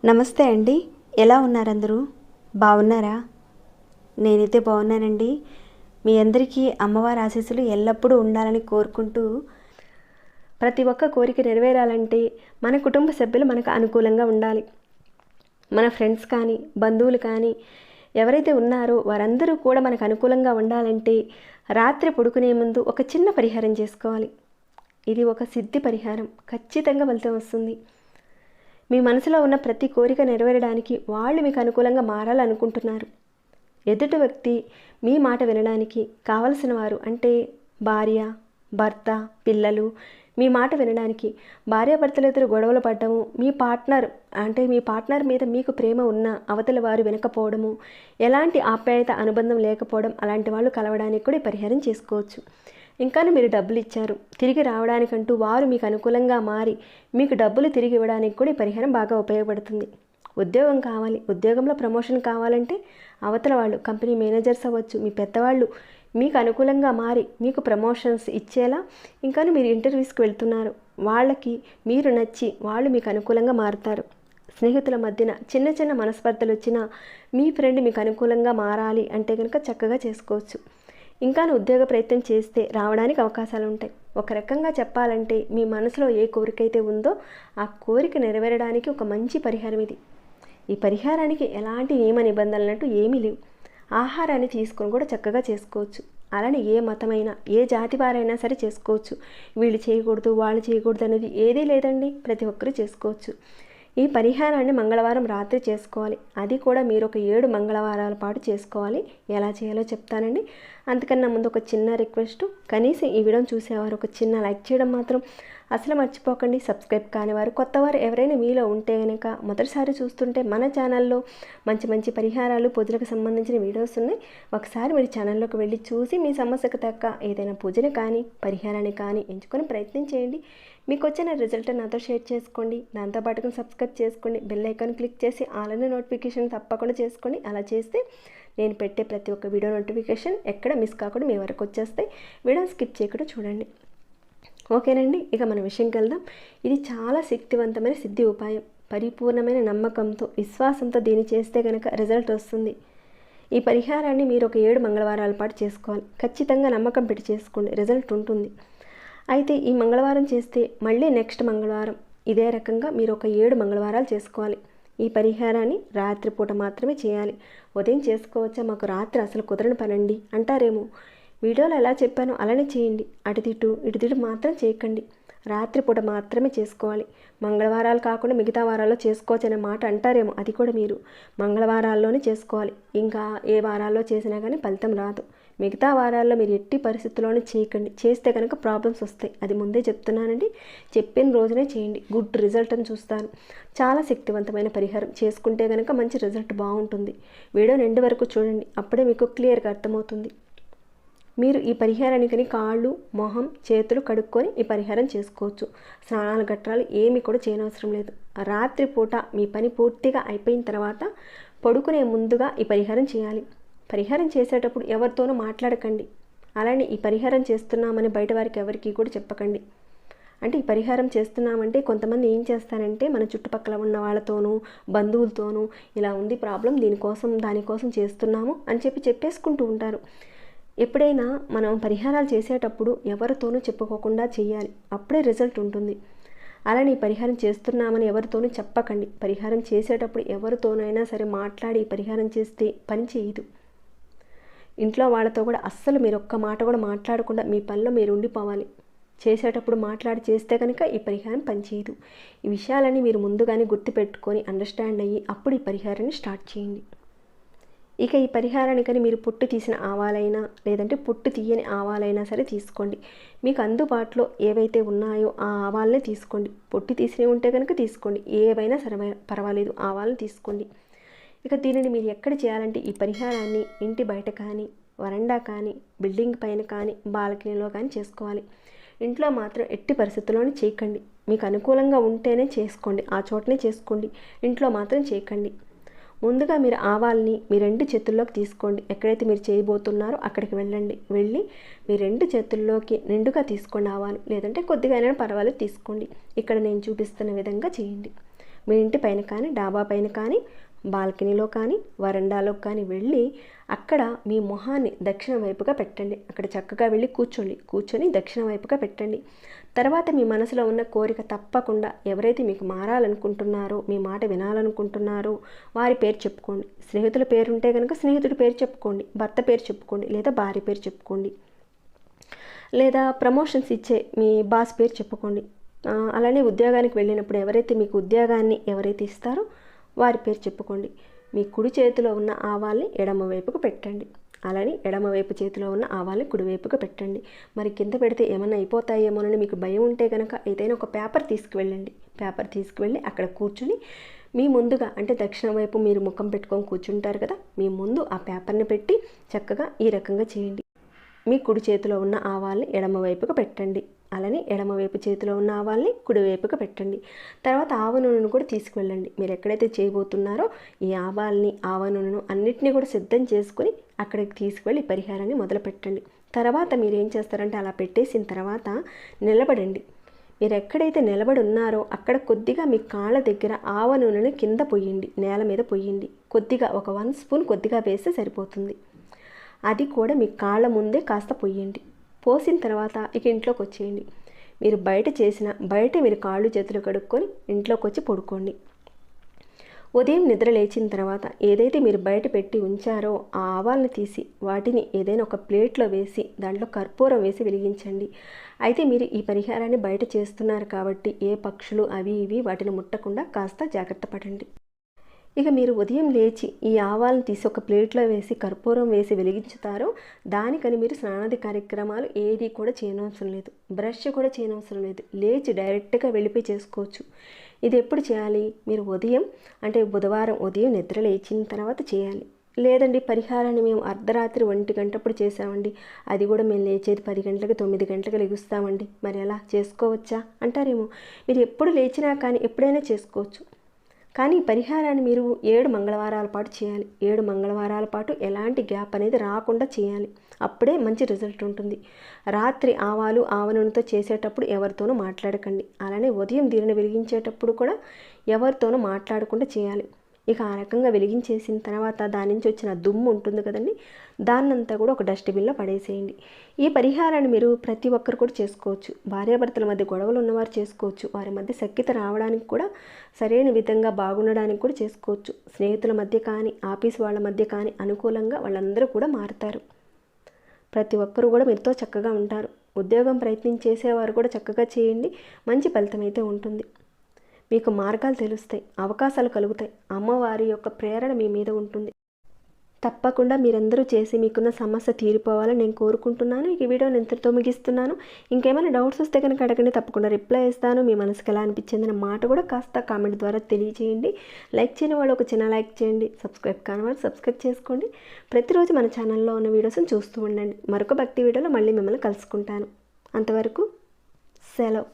నమస్తే అండి, ఎలా ఉన్నారు అందరూ? బాగున్నారా? నేనైతే బాగున్నానండి. మీ అందరికీ అమ్మవారి ఆశీస్సులు ఎల్లప్పుడూ ఉండాలని కోరుకుంటూ, ప్రతి ఒక్క కోరిక నెరవేరాలంటే మన కుటుంబ సభ్యులు మనకు అనుకూలంగా ఉండాలి. మన ఫ్రెండ్స్ కానీ, బంధువులు కానీ ఎవరైతే ఉన్నారో వారందరూ కూడా మనకు అనుకూలంగా ఉండాలంటే రాత్రి పడుకునే ముందు ఒక చిన్న పరిహారం చేసుకోవాలి. ఇది ఒక సిద్ధి పరిహారం, ఖచ్చితంగా ఫలితం వస్తుంది. మీ మనసులో ఉన్న ప్రతి కోరిక నెరవేరడానికి వాళ్ళు మీకు అనుకూలంగా మారాలనుకుంటున్నారు. ఎదుటి వ్యక్తి మీ మాట వినడానికి కావలసిన వారు అంటే భార్య, భర్త, పిల్లలు మీ మాట వినడానికి, భార్యాభర్తలు ఇద్దరు గొడవలు పడ్డము, మీ పార్ట్నర్ మీద మీకు ప్రేమ ఉన్న అవతల వారు వినకపోవడము, ఎలాంటి ఆప్యాయత అనుబంధం లేకపోవడం, అలాంటి వాళ్ళు కలవడానికి కూడా ఈ పరిహారం చేసుకోవచ్చు. ఇంకా మీరు డబ్బులు ఇచ్చారు, తిరిగి రావడానికంటూ వారు మీకు అనుకూలంగా మారి మీకు డబ్బులు తిరిగి ఇవ్వడానికి కూడా ఈ పరిహారం బాగా ఉపయోగపడుతుంది. ఉద్యోగం కావాలి, ఉద్యోగంలో ప్రమోషన్ కావాలంటే అవతల వాళ్ళు కంపెనీ మేనేజర్స్ అవ్వచ్చు, మీ పెద్దవాళ్ళు మీకు అనుకూలంగా మారి మీకు ప్రమోషన్స్ ఇచ్చేలా, ఇంకా మీరు ఇంటర్వ్యూస్కి వెళ్తున్నారు, వాళ్ళకి మీరు నచ్చి వాళ్ళు మీకు అనుకూలంగా మారుతారు. స్నేహితుల మధ్యన చిన్న చిన్న మనస్పర్ధలు వచ్చినా మీ ఫ్రెండ్ మీకు అనుకూలంగా మారాలి అంటే కనుక చక్కగా చేసుకోవచ్చు. ఇంకా ఉద్యోగ ప్రయత్నం చేస్తే రావడానికి అవకాశాలు ఉంటాయి. ఒక రకంగా చెప్పాలంటే మీ మనసులో ఏ కోరిక అయితే ఉందో ఆ కోరిక నెరవేరడానికి ఒక మంచి పరిహారం ఇది. ఈ పరిహారానికి ఎలాంటి నియమ నిబంధనలు ఏమీ లేవు. ఆహారాన్ని తీసుకొని కూడా చక్కగా చేసుకోవచ్చు. అలానే ఏ మతమైనా, ఏ జాతి వారైనా సరే చేసుకోవచ్చు. వీళ్ళు చేయకూడదు, వాళ్ళు చేయకూడదు అనేది ఏదీ లేదండి, ప్రతి ఒక్కరూ చేసుకోవచ్చు. ఈ పరిహారాన్ని మంగళవారం రాత్రి చేసుకోవాలి. అది కూడా మీరు ఒక 7 మంగళవారాల పాటు చేసుకోవాలి. ఎలా చేయాలో చెప్తానండి. అంతకన్నా ముందు ఒక చిన్న రిక్వెస్ట్, కనీసం ఈ వీడియోని చూసేవారు ఒక చిన్న లైక్ చేయడం మాత్రం అసలు మర్చిపోకండి. సబ్స్క్రైబ్ కానివారు, కొత్తవారు ఎవరైనా మీలో ఉంటే కనుక మొదటిసారి చూస్తుంటే మన ఛానల్లో మంచి మంచి పరిహారాలు, పూజలకు సంబంధించిన వీడియోస్ ఉన్నాయి. ఒకసారి మీరు ఛానల్లోకి వెళ్ళి చూసి మీ సమస్యకు తగ్గ ఏదైనా పూజని కానీ పరిహారాన్ని కానీ ఎంచుకొని ప్రయత్నం చేయండి. మీకు వచ్చిన రిజల్ట్ నాతో షేర్ చేసుకోండి. దాంతోపాటుగా సబ్స్క్రైబ్ చేసుకోండి. బెల్ ఐకాన్ క్లిక్ చేసి ఆల్ అనే నోటిఫికేషన్ తప్పకుండా చేసుకోండి. అలా చేస్తే నేను పెట్టే ప్రతి ఒక్క వీడియో నోటిఫికేషన్ ఎక్కడ మిస్ కాకుండా మీ వరకు వచ్చేస్తాయి. వీడియో స్కిప్ చేయకుండా చూడండి. ఓకేనండి, ఇక మన విషయంకి వెళ్దాం. ఇది చాలా శక్తివంతమైన సిద్ధి ఉపాయం. పరిపూర్ణమైన నమ్మకంతో, విశ్వాసంతో దీన్ని చేస్తే కనుక రిజల్ట్ వస్తుంది. ఈ పరిహారాన్ని మీరు ఒక 7 మంగళవారాల పాటు చేసుకోవాలి. ఖచ్చితంగా నమ్మకం పెట్టి చేసుకోండి, రిజల్ట్ ఉంటుంది. అయితే ఈ మంగళవారం చేస్తే మళ్ళీ నెక్స్ట్ మంగళవారం ఇదే రకంగా మీరు ఒక 7 మంగళవారాలు చేసుకోవాలి. ఈ పరిహారాన్ని రాత్రిపూట మాత్రమే చేయాలి. ఉదయం చేసుకోవచ్చా, మాకు రాత్రి అసలు కుదరని పనండి అంటారేమో. వీడియోలో ఎలా చెప్పానో అలానే చేయండి. అటు తిట్టు మాత్రం చేయకండి. రాత్రిపూట మాత్రమే చేసుకోవాలి. మంగళవారాలు కాకుండా మిగతా వారాల్లో చేసుకోవచ్చు అనే మాట అంటారేమో, అది కూడా మీరు మంగళవారాల్లోనే చేసుకోవాలి. ఇంకా ఏ వారాల్లో చేసినా కానీ ఫలితం రాదు. మిగతా వారాల్లో మీరు ఎట్టి పరిస్థితుల్లోనే చేయకండి. చేస్తే కనుక ప్రాబ్లమ్స్ వస్తాయి, అది ముందే చెప్తున్నానండి. చెప్పిన రోజునే చేయండి, గుడ్ రిజల్ట్ అని చూస్తాను. చాలా శక్తివంతమైన పరిహారం, చేసుకుంటే కనుక మంచి రిజల్ట్ బాగుంటుంది. వీడియో ఎండ్ వరకు చూడండి, అప్పుడే మీకు క్లియర్గా అర్థమవుతుంది. మీరు ఈ పరిహారానికి కాళ్ళు, మొహం, చేతులు కడుక్కొని ఈ పరిహారం చేసుకోవచ్చు. స్నానాలు గట్రాలు ఏమీ కూడా చేయనవసరం లేదు. రాత్రిపూట మీ పని పూర్తిగా అయిపోయిన తర్వాత పడుకునే ముందుగా ఈ పరిహారం చేయాలి. పరిహారం చేసేటప్పుడు ఎవరితోనూ మాట్లాడకండి. అలానే ఈ పరిహారం చేస్తున్నామని బయట వారికి ఎవరికి కూడా చెప్పకండి. అంటే ఈ పరిహారం చేస్తున్నామంటే కొంతమంది ఏం చేస్తారంటే మన చుట్టుపక్కల ఉన్న వాళ్ళతోనూ, బంధువులతోనూ ఇలా ఉంది ప్రాబ్లం, దానికోసం చేస్తున్నాము అని చెప్పేసుకుంటూ ఉంటారు. ఎప్పుడైనా మనం పరిహారాలు చేసేటప్పుడు ఎవరితోనూ చెప్పుకోకుండా చేయాలి, అప్పుడే రిజల్ట్ ఉంటుంది. అలానే ఈ పరిహారం చేస్తున్నామని ఎవరితోనూ చెప్పకండి. పరిహారం చేసేటప్పుడు ఎవరితోనైనా సరే మాట్లాడి పరిహారం చేస్తే పని చేయదు. ఇంట్లో వాళ్ళతో కూడా అస్సలు మీరు ఒక్క మాట కూడా మాట్లాడకుండా మీ పనిలో మీరు ఉండిపోవాలి. చేసేటప్పుడు మాట్లాడి చేస్తే కనుక ఈ పరిహారం పనిచేయదు. ఈ విషయాలన్నీ మీరు ముందుగానే గుర్తుపెట్టుకొని అండర్స్టాండ్ అయ్యి అప్పుడు ఈ పరిహారాన్ని స్టార్ట్ చేయండి. ఇక ఈ పరిహారానికని మీరు పొట్టు తీసిన ఆవాలైనా లేదంటే పొట్టు తీయని ఆవాలైనా సరే తీసుకోండి. మీకు అందుబాటులో ఏవైతే ఉన్నాయో ఆ ఆవాలనే తీసుకోండి. పొట్టు తీసినవి ఉంటే కనుక తీసుకోండి, ఏవైనా సరే పర్వాలేదు, ఆవాలను తీసుకోండి. ఇక దీనిని మీరు ఎక్కడ చేయాలంటే ఈ పరిహారాన్ని ఇంటి బయట కానీ, వరండా కానీ, బిల్డింగ్ పైన కానీ, బాల్కనీలో కానీ చేసుకోవాలి. ఇంట్లో మాత్రం ఎట్టి పరిస్థితుల్లోనే చేయకండి. మీకు అనుకూలంగా ఉంటేనే చేసుకోండి, ఆ చోటనే చేసుకోండి. ఇంట్లో మాత్రం చేయకండి. ముందుగా మీరు ఆవాల్ని మీ 2 చేతుల్లోకి తీసుకోండి. ఎక్కడైతే మీరు చేయబోతున్నారో అక్కడికి వెళ్ళి మీ 2 చేతుల్లోకి నిండుగా తీసుకోండి ఆవాలు. లేదంటే కొద్దిగా అయినా పర్వాలేదు తీసుకోండి. ఇక్కడ నేను చూపిస్తున్న విధంగా చేయండి. మీ ఇంటి పైన కానీ, డాబా పైన కానీ, బాల్కనీలో కానీ, వరండాలో కానీ వెళ్ళి అక్కడ మీ మొహాన్ని దక్షిణ వైపుగా పెట్టండి. అక్కడ చక్కగా వెళ్ళి కూర్చొని దక్షిణ వైపుగా పెట్టండి. తర్వాత మీ మనసులో ఉన్న కోరిక తప్పకుండా ఎవరైతే మీకు మారాలనుకుంటున్నారో, మీ మాట వినాలనుకుంటున్నారో వారి పేరు చెప్పుకోండి. స్నేహితుల పేరు ఉంటే కనుక స్నేహితుడి పేరు చెప్పుకోండి, భర్త పేరు చెప్పుకోండి, లేదా భార్య పేరు చెప్పుకోండి, లేదా ప్రమోషన్స్ ఇచ్చే మీ బాస్ పేరు చెప్పుకోండి. అలానే ఉద్యోగానికి వెళ్ళినప్పుడు ఎవరైతే మీకు ఉద్యోగాన్ని ఎవరైతే ఇస్తారో వారి పేరు చెప్పుకోండి. మీ కుడి చేతిలో ఉన్న ఆవాల్ని ఎడమ వైపుకు పెట్టండి. అలానే ఎడమవైపు చేతిలో ఉన్న ఆవాల్ని కుడివైపుగా పెట్టండి. మరి కింద పెడితే ఏమన్నా అయిపోతాయేమోనని మీకు భయం ఉంటే కనుక ఏదైనా ఒక పేపర్ తీసుకువెళ్ళి అక్కడ కూర్చొని మీ ముందుగా అంటే దక్షిణ వైపు మీరు ముఖం పెట్టుకొని కూర్చుంటారు కదా, మీ ముందు ఆ పేపర్ని పెట్టి చక్కగా ఈ రకంగా చేయండి. మీ కుడి చేతిలో ఉన్న ఆవాల్ని ఎడమవైపుగా పెట్టండి. అలానే ఎడమవైపు చేతిలో ఉన్న ఆవాల్ని కుడివైపుగా పెట్టండి. తర్వాత ఆవ నూనెను కూడా తీసుకువెళ్ళండి. మీరు ఎక్కడైతే చేయబోతున్నారో ఈ ఆవాల్ని, ఆవ నూనెను అన్నిటినీ కూడా సిద్ధం చేసుకుని అక్కడికి తీసుకువెళ్ళి పరిహారాన్ని మొదలు పెట్టండి. తర్వాత మీరు ఏం చేస్తారంటే అలా పెట్టేసిన తర్వాత నిలబడండి. మీరు ఎక్కడైతే నిలబడి ఉన్నారో అక్కడ కొద్దిగా మీ కాళ్ళ దగ్గర ఆవ నూనెను కింద పొయ్యండి, నేల మీద పొయ్యండి. కొద్దిగా ఒక 1 స్పూన్ కొద్దిగా వేస్తే సరిపోతుంది. అది కూడా మీ కాళ్ళ ముందే కాస్త పొయ్యండి. పోసిన తర్వాత ఇక ఇంట్లోకి వచ్చేయండి. మీరు బయట మీరు కాళ్ళు చేతులు కడుక్కొని ఇంట్లోకి వచ్చి పడుకోండి. ఉదయం నిద్ర లేచిన తర్వాత ఏదైతే మీరు బయట పెట్టి ఉంచారో ఆ ఆవాలను తీసి వాటిని ఏదైనా ఒక ప్లేట్లో వేసి దాంట్లో కర్పూరం వేసి వెలిగించండి. అయితే మీరు ఈ పరిహారాన్ని బయట చేస్తున్నారు కాబట్టి ఏ పక్షులు అవి ఇవి వాటిని ముట్టకుండా కాస్త జాగ్రత్త పడండి. ఇక మీరు ఉదయం లేచి ఈ ఆవాలను తీసి ఒక ప్లేట్లో వేసి కర్పూరం వేసి వెలిగించుతారో దానికని మీరు స్నానాది కార్యక్రమాలు ఏది కూడా చేయనవసరం లేదు, బ్రష్ కూడా చేయనవసరం లేదు. లేచి డైరెక్ట్గా వెళ్ళిపోయి చేసుకోవచ్చు. ఇది ఎప్పుడు చేయాలి? మీరు ఉదయం అంటే బుధవారం ఉదయం నిద్ర లేచిన తర్వాత చేయాలి. లేదండి పరిహారాన్ని మేము అర్ధరాత్రి 1 గంటప్పుడు చేసామండి, అది కూడా మేము లేచేది 10 గంటలకు 9 గంటలకు లెగుస్తామండి, మరి ఎలా చేసుకోవచ్చా అంటారేమో. మీరు ఎప్పుడు లేచినా కానీ ఎప్పుడైనా చేసుకోవచ్చు. కానీ పరిహారాన్ని మీరు 7 మంగళవారాల పాటు చేయాలి. 7 మంగళవారాల పాటు ఎలాంటి గ్యాప్ అనేది రాకుండా చేయాలి. అప్పుడే మంచి రిజల్ట్ ఉంటుంది. రాత్రి ఆవాలు ఆవ నూనెతో చేసేటప్పుడు ఎవరితోనూ మాట్లాడకండి. అలానే ఉదయం దీనిని వెలిగించేటప్పుడు కూడా ఎవరితోనూ మాట్లాడకుండా చేయాలి. ఇక ఆ రకంగా వెలిగించేసిన తర్వాత దాని నుంచి వచ్చిన దుమ్ము ఉంటుంది కదండి, దాన్నంతా కూడా ఒక డస్ట్బిన్లో పడేసేయండి. ఈ పరిహారాన్ని మీరు ప్రతి ఒక్కరు కూడా చేసుకోవచ్చు. భార్యాభర్తల మధ్య గొడవలు ఉన్నవారు చేసుకోవచ్చు. వారి మధ్య సఖ్యత రావడానికి కూడా సరైన విధంగా బాగుండడానికి కూడా చేసుకోవచ్చు. స్నేహితుల మధ్య కానీ ఆఫీస్ వాళ్ళ మధ్య కానీ అనుకూలంగా వాళ్ళందరూ కూడా మారుతారు. ప్రతి ఒక్కరు కూడా మీతో చక్కగా ఉంటారు. ఉద్యోగం ప్రయత్నం చేసేవారు కూడా చక్కగా చేయండి, మంచి ఫలితం అయితే ఉంటుంది. మీకు మార్గాలు తెలుస్తాయి, అవకాశాలు కలుగుతాయి. అమ్మవారి యొక్క ప్రేరణ మీ మీద ఉంటుంది. తప్పకుండా మీరందరూ చేసి మీకున్న సమస్య తీరిపోవాలని నేను కోరుకుంటున్నాను. ఈ వీడియోని ఇంతటితో ముగిస్తున్నాను. ఇంకేమైనా డౌట్స్ వస్తే కనుక అడగండి, తప్పకుండా రిప్లై ఇస్తాను. మీ మనసుకు ఎలా అనిపించింది అన్న మాట కూడా కాస్త కామెంట్ ద్వారా తెలియజేయండి. లైక్ చేయని వాళ్ళు ఒక చిన్న లైక్ చేయండి, సబ్స్క్రైబ్ కాని వాళ్ళు సబ్స్క్రైబ్ చేసుకోండి. ప్రతిరోజు మన ఛానల్లో ఉన్న వీడియోస్ని చూస్తూ ఉండండి. మరొక భక్తి వీడియోలో మళ్ళీ మిమ్మల్ని కలుసుకుంటాను. అంతవరకు సెలవు.